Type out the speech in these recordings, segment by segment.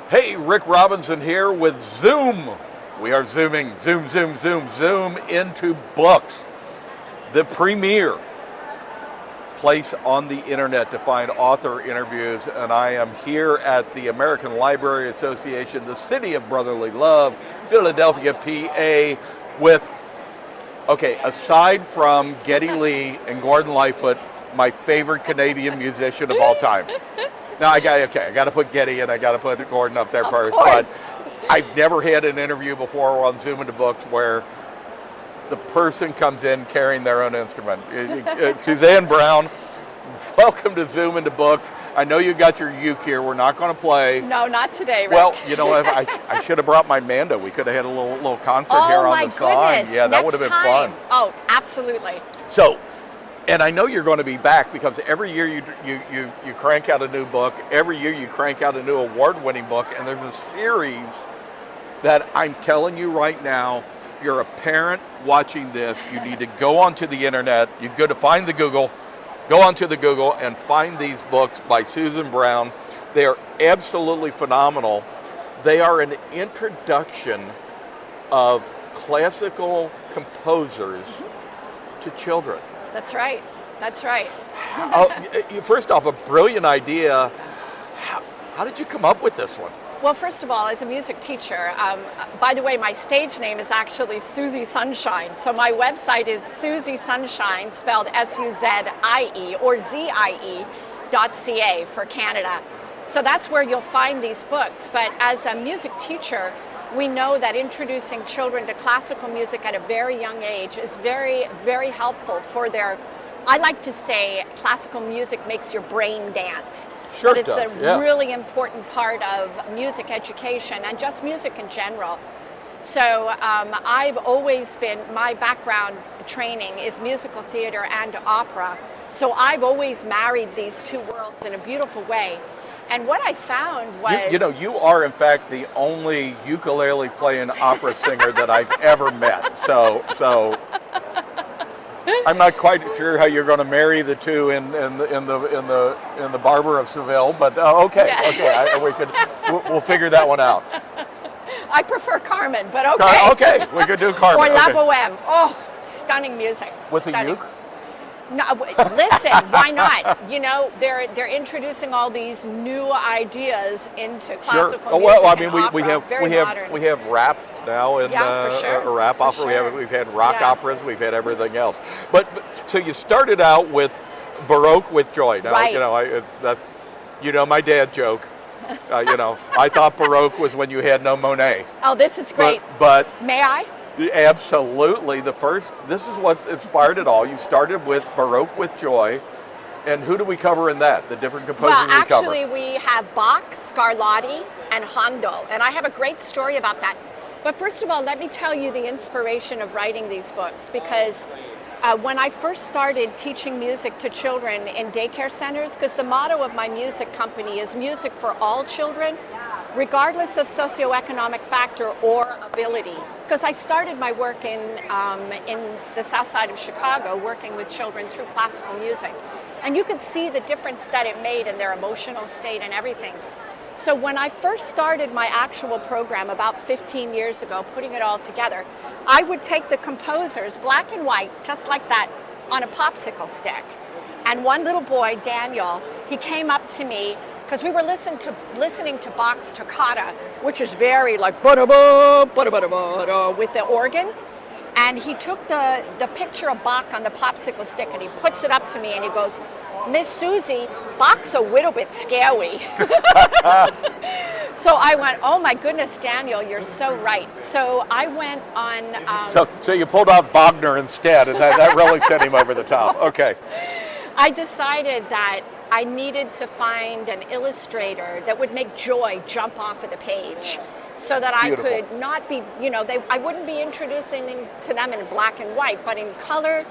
Hey, Rick Robinson here with Zoom. We are zooming, zoom into books. The premier place on the internet to find author interviews, and I am here at the American Library Association, the city of brotherly love, Philadelphia, PA, with, aside from Geddy Lee and Gordon Lightfoot, my favorite Canadian musician of all time. Now I got to put Geddy and I got to put Gordon up there first, but I've never had an interview before on Zoom into Books where the person comes in carrying their own instrument. Suzanne Brown, welcome to Zoom into Books. I know you got your uke here. We're not going to play. No, not today, Rick. Well, you know, I should have brought my Manda. We could have had a little concert here on the side. Yeah, that would have been fun. Oh, absolutely. So, and I know you're going to be back because every year you crank out a new book. Every year you crank out a new award-winning book, and there's a series that I'm telling you right now, if you're a parent watching this, you need to go onto the internet. You go onto the Google and find these books by Suzanne Brown. They are absolutely phenomenal. They are an introduction of classical composers to children. That's right. That's right. First off, a brilliant idea. How did you come up with this one? Well, first of all, as a music teacher, by the way, my stage name is actually Susie Sunshine. So my website is Susie Sunshine, spelled S-U-Z-I-E or ZIE.ca for Canada. So that's where you'll find these books. But as a music teacher, we know that introducing children to classical music at a very young age is very, very helpful for their, I like to say classical music makes your brain dance. Sure, but it's a really important part of music education and just music in general. So I've always been, my background training is musical theater and opera. So I've always married these two worlds in a beautiful way. And what I found was... You are in fact the only ukulele playing opera singer that I've ever met. So I'm not quite sure how you're going to marry the two in the Barber of Seville, but we'll figure that one out. I prefer Carmen, but okay. Okay, we could do Carmen. Or La Boheme. Oh, stunning music. With a uke? No, listen, why not? You know, they're introducing all these new ideas into classical music. Well, I mean, opera, we have rap now in for sure. a rap opera. Sure. We've had rock operas. We've had everything else. But so you started out with Baroque with Joy. Now, right. That's my dad joke. I thought Baroque was when you had no Monet. Oh, this is great. But may I? Absolutely. This is what inspired it all. You started with Baroque with Joy. And who do we cover in that? The different composers we cover? Well, actually, we have Bach, Scarlatti, and Handel. And I have a great story about that. But first of all, let me tell you the inspiration of writing these books. Because when I first started teaching music to children in daycare centers, because the motto of my music company is music for all children, regardless of socioeconomic factor or ability. Because I started my work in the south side of Chicago, working with children through classical music. And you could see the difference that it made in their emotional state and everything. So when I first started my actual program about 15 years ago, putting it all together, I would take the composers, black and white, just like that, on a popsicle stick. And one little boy, Daniel, he came up to me because we were listening to Bach's toccata, which is very like ba-da-ba, ba-da-ba-da-ba-da, with the organ. And he took the picture of Bach on the popsicle stick and he puts it up to me and he goes, "Miss Susie, Bach's a little bit scary." So I went, "Oh my goodness, Daniel, you're so right." So I went on... So you pulled out Wagner instead, and that really set him over the top. Okay. I decided that I needed to find an illustrator that would make Joy jump off of the page so that I could not be, I wouldn't be introducing to them in black and white, but in color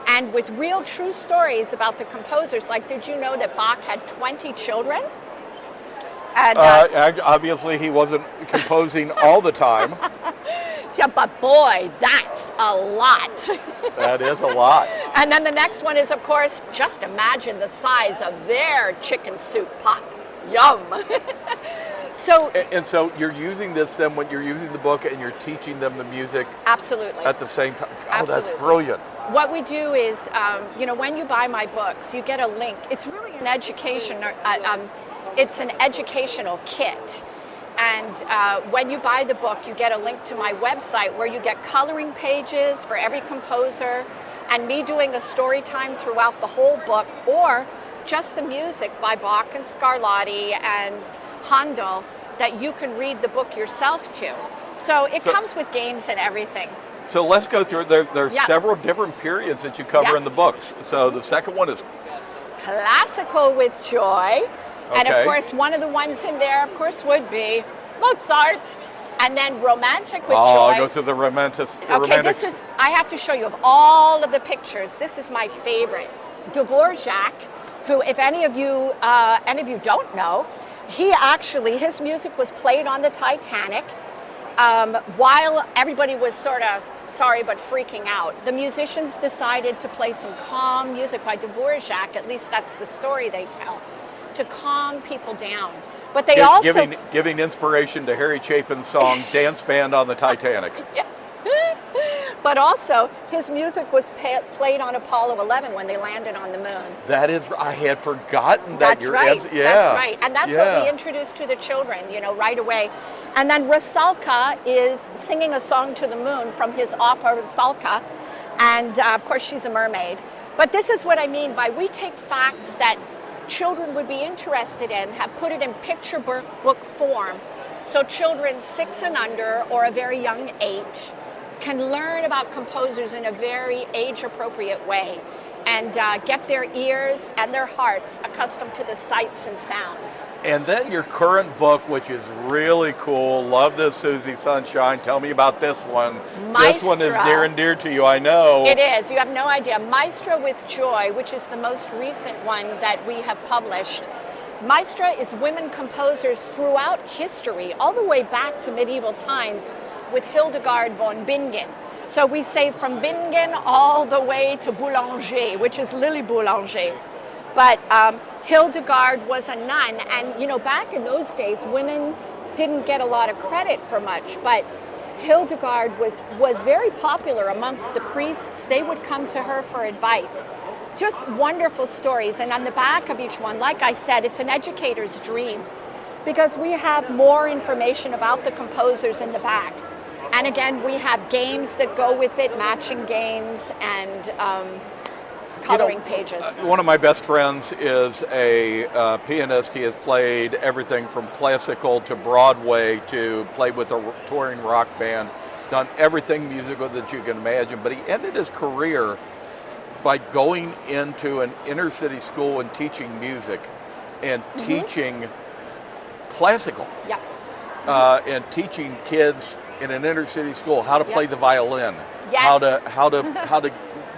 and with real true stories about the composers. Like, did you know that Bach had 20 children? And, obviously he wasn't composing all the time. Yeah, but boy, that's a lot. That is a lot. And then the next one is, of course, just imagine the size of their chicken soup pot. Yum. So And so you're using this then when you're using the book and you're teaching them the music absolutely. at the same time. Oh, Absolutely. that's brilliant. What we do is, when you buy my books, you get a link. It's really an education. It's an educational kit. And when you buy the book, you get a link to my website where you get coloring pages for every composer and me doing a story time throughout the whole book, or just the music by Bach and Scarlatti and Handel that you can read the book yourself to. So it comes with games and everything. So let's go through. There's several different periods that you cover in the books. So the second one is classical with joy. And of Okay. course, one of the ones in there, of course, would be Mozart. And then romantic with I'll joy. go to the romantic. Okay, this is, I have to show you of all of the pictures, this is my favorite. Dvorak, who, if any of you don't know, his music was played on the Titanic while everybody was sort of, sorry, but freaking out. The musicians decided to play some calm music by Dvorak, at least that's the story they tell, to calm people down. But they also... Giving inspiration to Harry Chapin's song Dance Band on the Titanic. Yes. But also, his music was played on Apollo 11 when they landed on the moon. That is, I had forgotten that. That's right. Yeah. That's right. And that's what we introduced to the children, right away. And then Rusalka is singing a song to the moon from his opera Rusalka. And of course, she's a mermaid. But this is what I mean by we take facts that children would be interested in, have put it in picture book form. So children 6 and under, or a very young 8, can learn about composers in a very age-appropriate way and get their ears and their hearts accustomed to the sights and sounds. And then your current book, which is really cool. Love this, Susie Sunshine. Tell me about this one. Maestra. This one is near and dear to you, I know. It is. You have no idea. Maestra with Joy, which is the most recent one that we have published. Maestra is women composers throughout history, all the way back to medieval times with Hildegard von Bingen. So we say from Bingen all the way to Boulanger, which is Lily Boulanger. But Hildegard was a nun, and back in those days, women didn't get a lot of credit for much, but Hildegard was very popular amongst the priests. They would come to her for advice. Just wonderful stories, and on the back of each one, like I said, it's an educator's dream because we have more information about the composers in the back. And again, we have games that go with it, matching games and coloring pages. One of my best friends is a pianist. He has played everything from classical to Broadway, to played with a touring rock band, done everything musical that you can imagine. But he ended his career by going into an inner city school and teaching music and teaching classical. Yeah. And teaching kids in an inner city school how to play the violin, Yes. how to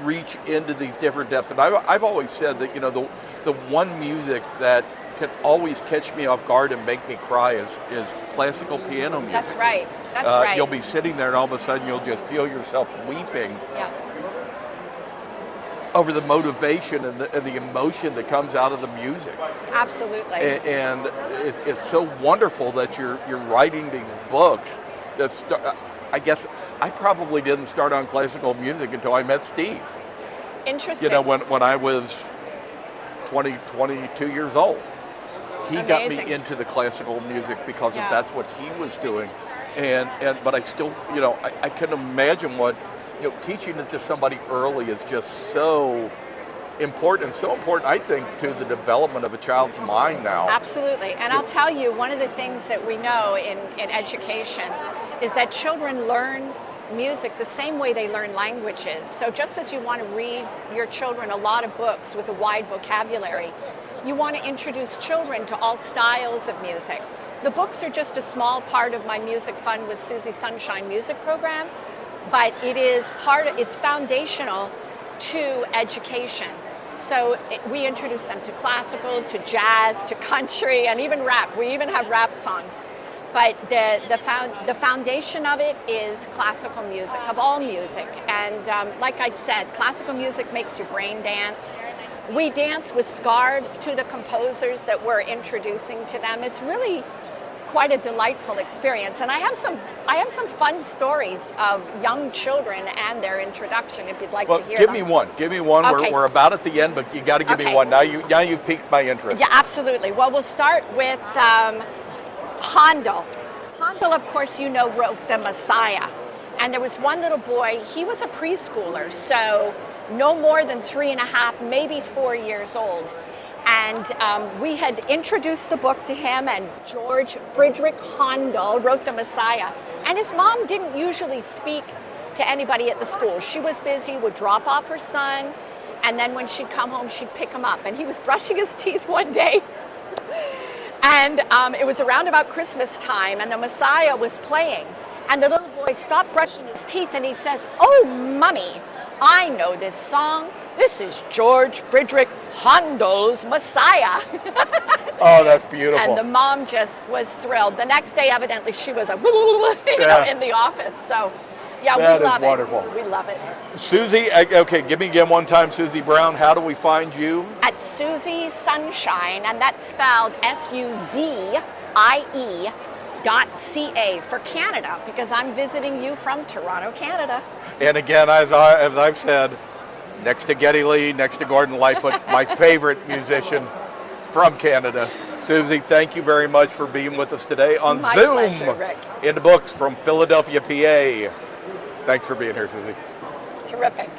reach into these different depths. And I've always said that the one music that can always catch me off guard and make me cry is classical piano music. That's right. That's right. You'll be sitting there and all of a sudden you'll just feel yourself weeping over the motivation and the emotion that comes out of the music. Absolutely. And it's so wonderful that you're writing these books. I guess I probably didn't start on classical music until I met Steve. Interesting. When I was 22 years old. He got me into the classical music because of that's what he was doing. But I still, I can imagine what, teaching it to somebody early is just so important, I think, to the development of a child's mind now. Absolutely. And I'll tell you, one of the things that we know in education is that children learn music the same way they learn languages. So just as you want to read your children a lot of books with a wide vocabulary, you want to introduce children to all styles of music. The books are just a small part of my Music Fun with Susie Sunshine music program, but it's foundational to education. So we introduce them to classical, to jazz, to country, and even rap. We even have rap songs. But the foundation of it is classical music, of all music. And like I said, classical music makes your brain dance. We dance with scarves to the composers that we're introducing to them. It's really quite a delightful experience. And I have some fun stories of young children and their introduction, if you'd like to hear give them. me one. Give me one. Okay. We're about at the end, but you got to give me one. Now you've piqued my interest. Yeah, absolutely. Well, we'll start with Handel. Handel, of course, wrote the Messiah. And there was one little boy, he was a preschooler, so no more than 3.5, maybe 4 years old. And we had introduced the book to him, and George Friedrich Handel wrote the Messiah. And his mom didn't usually speak to anybody at the school. She was busy, would drop off her son, and then when she'd come home, she'd pick him up. And he was brushing his teeth one day. And it was around about Christmas time, and the Messiah was playing. And the little boy stopped brushing his teeth, and he says, "Oh, Mommy, I know this song. This is George Friedrich Handel's Messiah." Oh, that's beautiful. And the mom just was thrilled. The next day, evidently, she was in the office. So, yeah, that we love is wonderful. it. We love it. Susie, okay, give me again one time, Susie Brown. How do we find you? At Susie Sunshine, and that's spelled SUZIE.ca for Canada, because I'm visiting you from Toronto, Canada. And again, as I've said, next to Geddy Lee, next to Gordon Lightfoot, my favorite musician from Canada. Susie, thank you very much for being with us today on My Zoom pleasure, Rick. into Books from Philadelphia, PA. Thanks for being here, Susie. Terrific.